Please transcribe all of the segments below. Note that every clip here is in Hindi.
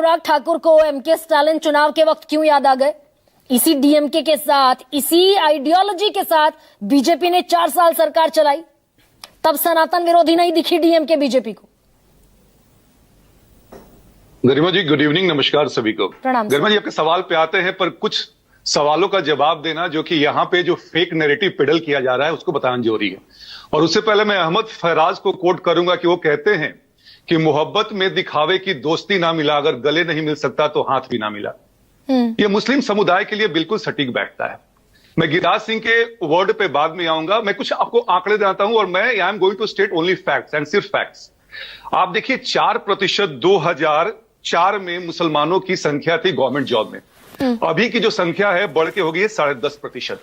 अनुराग ठाकुर को एमके स्टालिन चुनाव के वक्त क्यों याद आ गए? इसी डीएमके के साथ, इसी आइडियोलॉजी के साथ बीजेपी ने 4 साल सरकार चलाई, तब सनातन विरोधी नहीं दिखी डीएमके बीजेपी को। गरिमा जी, गुड इवनिंग, नमस्कार सभी को। प्रणाम। गरिमा जी, आपके सवाल पे आते हैं, पर कुछ सवालों का जवाब देना जो कि यहाँ पे जो फेक नैरेटिव पेडल किया जा रहा है उसको बताना जरूरी है। और उससे पहले मैं अहमद फैराज को कोट करूंगा कि वो कहते हैं कि मोहब्बत में दिखावे की दोस्ती ना मिला, अगर गले नहीं मिल सकता तो हाथ भी ना मिला। ये मुस्लिम समुदाय के लिए बिल्कुल सटीक बैठता है। मैं गिरिराज सिंह के वर्ड पे बाद में आऊंगा। मैं कुछ आपको आंकड़े देता हूं और मैं I am going to state only facts and सिर्फ फैक्ट्स। आप देखिए 4% 2004 में मुसलमानों की संख्या थी गवर्नमेंट जॉब में। अभी की जो संख्या है बढ़ के हो गई है 10.5%।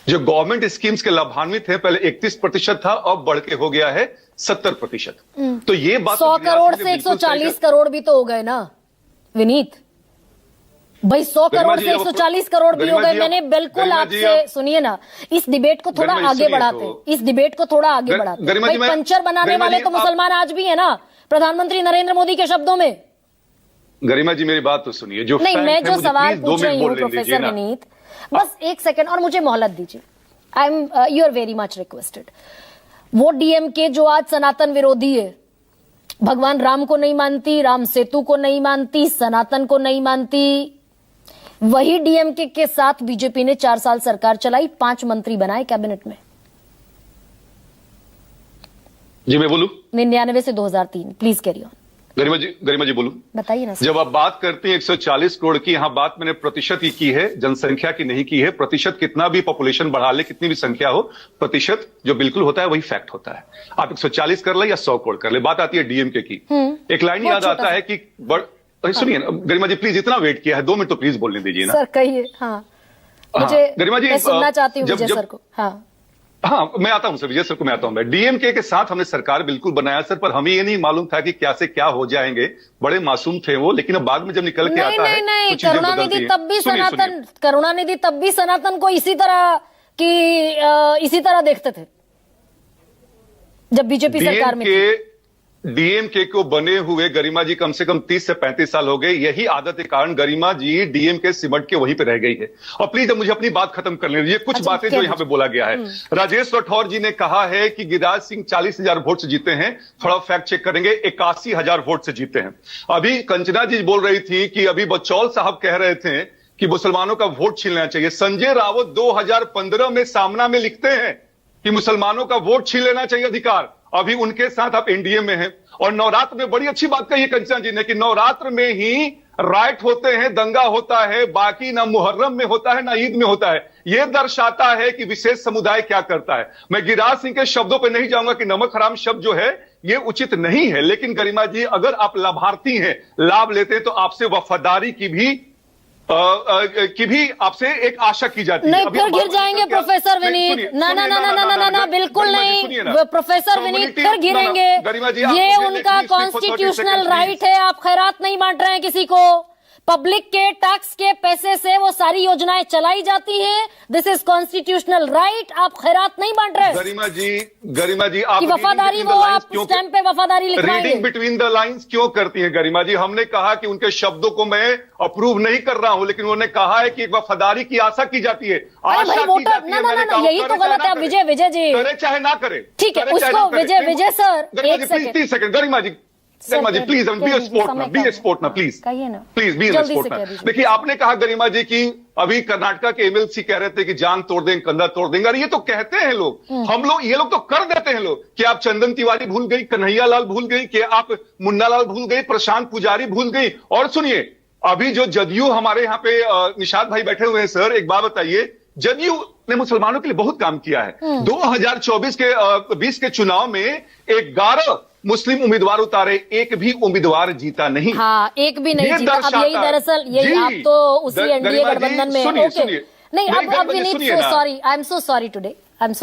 जो गवर्नमेंट स्कीम्स के लाभान्वित हैं पहले 31% था, अब बढ़ के हो गया है 70%। तो ये बात 100 करोड़ से 140 करोड़ भी तो हो गए ना विनीत भाई। 100 करोड़ से 140 करोड़ भी हो गए। मैंने बिल्कुल आपसे, सुनिए ना, इस डिबेट को थोड़ा आगे बढ़ाते, इस डिबेट को थोड़ा आगे बढ़ाते। भाई पंचर बनाने वाले तो मुसलमान आज भी है ना, प्रधानमंत्री नरेंद्र मोदी के शब्दों में। गरिमा जी मेरी बात तो सुनिए। जो नहीं, मैं जो सवाल पूछ रही हूँ प्रोफेसर विनीत, बस एक सेकंड और मुझे मोहलत दीजिए। I am you are very much requested. वो डीएमके जो आज सनातन विरोधी है, भगवान राम को नहीं मानती, राम सेतु को नहीं मानती, सनातन को नहीं मानती, वही डीएमके के साथ बीजेपी ने 4 साल सरकार चलाई, 5 मंत्री बनाए कैबिनेट में। जी मैं बोलूं? 99 से 2003। Please carry on. Garima ji बोलूं? बताइए ना। जब आप बात करती हैं 140 करोड़ की, यहां बात मैंने प्रतिशत ही की है, जनसंख्या की नहीं की है। प्रतिशत कितना भी पॉपुलेशन बढ़ा ले, कितनी भी संख्या हो, प्रतिशत जो बिल्कुल होता है वही फैक्ट होता है। आप 140 कर ले या 100 करोड़ कर ले, बात आती है डीएमके की। एक लाइन याद आता है कि सुनिए गरिमा जी, प्लीज, इतना वेट किया है, 2 मिनट तो प्लीज बोलने दीजिए ना। सर कहिए। हाँ, मुझे गरिमा जी, मैं सुनना चाहती हूँ विजय सर को। हाँ, मैं आता हूं सर, विजय सर को मैं आता हूं। मैं डीएमके के साथ हमने सरकार बिल्कुल बनाया सर, पर हमें ये नहीं मालूम था कि क्या से क्या हो जाएंगे। बड़े मासूम थे वो, लेकिन अब बाद में जब निकल के आता है नहीं, करुणानिधि तब भी सनातन, करुणानिधि तब भी सनातन को इसी तरह देखते थे जब बीजेपी सरकार में थी। डीएमके को बने हुए गरिमा जी कम से कम 30 से 35 साल हो गए। यही आदत के कारण गरिमा जी डीएमके सिमट के वहीं पे रह गई है। और प्लीज मुझे अपनी बात खत्म करने दीजिए। कुछ बातें जो यहाँ पे बोला गया है। राजेश राठौर जी ने कहा है कि गिरिराज सिंह 40,000 वोट से जीते हैं। थोड़ा फैक्ट चेक करेंगे, 81,000 वोट से जीते हैं। अभी कंचना जी बोल रही थी कि अभी बचौल साहब कह रहे थे कि मुसलमानों का वोट छीनना चाहिए। संजय रावत 2015 में सामना में लिखते हैं कि मुसलमानों का वोट छीन लेना चाहिए अधिकार। अभी उनके साथ आप एनडीए में हैं। और नवरात्र में बड़ी अच्छी बात कही है कंचना जी ने कि नवरात्र में ही राइट होते हैं, दंगा होता है, बाकी ना मुहर्रम में होता है ना ईद में होता है। यह दर्शाता है कि विशेष समुदाय क्या करता है। मैं गिरिराज सिंह के शब्दों पर नहीं जाऊंगा कि नमक हराम शब्द जो है ये उचित नहीं है, लेकिन गरिमा जी अगर आप लाभार्थी हैं, लाभ लेते हैं, तो आपसे वफादारी की भी आपसे एक आशा की जाती है। नहीं, फिर गिर जाएंगे प्रोफेसर विनीत। ना, बिल्कुल नहीं प्रोफेसर विनीत, फिर गिरेंगे। ये उनका कॉन्स्टिट्यूशनल राइट है। आप खैरात नहीं बांट रहे हैं किसी को। पब्लिक के टैक्स के पैसे से वो सारी योजनाएं चलाई जाती हैं। This is constitutional right. आप खैरात नहीं बांट रहे। गरिमा जी आप वफादारी, वो आप स्टैम्प पे वफादारी लिख रहे हैं। रीडिंग बिटवीन द लाइंस क्यों करती हैं गरिमा जी? हमने कहा कि उनके शब्दों को मैं अप्रूव नहीं कर रहा हूं, लेकिन उन्होंने कहा है कि एक वफादारी की आशा की जाती है। आशा की जाती है। ना, यही तो गलत है। विजय जी करे चाहे ना करे, ठीक है, उसको Vijay sir 30 second. Garima ji please be a sport ना प्लीज बी ए स्पोर्ट ना। देखिए आपने कहा गरिमा जी की अभी कर्नाटका के एमएलसी कह रहे थे कि जान तोड़ देंगे, कंधा तोड़ देंगे। अरे ये तो कहते हैं लोग, हम लोग, ये लोग तो कर देते हैं लोग। कि आप चंदन तिवारी भूल गई, कन्हैया लाल भूल गई, कि आप मुन्ना लाल भूल गई, प्रशांत पुजारी भूल गई। और सुनिए, अभी जो जदयू हमारे यहाँ पे निषाद भाई बैठे हुए हैं सर, एक बात बताइए, जदयू ने मुसलमानों के लिए बहुत काम किया है। 2020 के चुनाव में 11 मुस्लिम उम्मीदवार उतारे, एक भी उम्मीदवार जीता नहीं। हाँ, एक भी नहीं जीता। अब यही दरअसल यही आप तो उसी एनडीए गठबंधन में। नहीं, अब Vineet, so sorry, I am so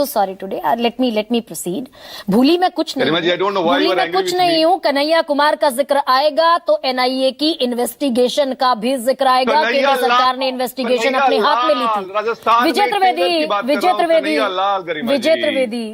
sorry today, let me proceed. भूली मैं कुछ नहीं, भूली मैं कुछ नहीं हूँ। कन्हैया कुमार का जिक्र आएगा तो एनआईए की इन्वेस्टिगेशन का भी जिक्र आएगा। केंद्र सरकार ने इन्वेस्टिगेशन अपने हाथ में ली थी। विजय त्रिवेदी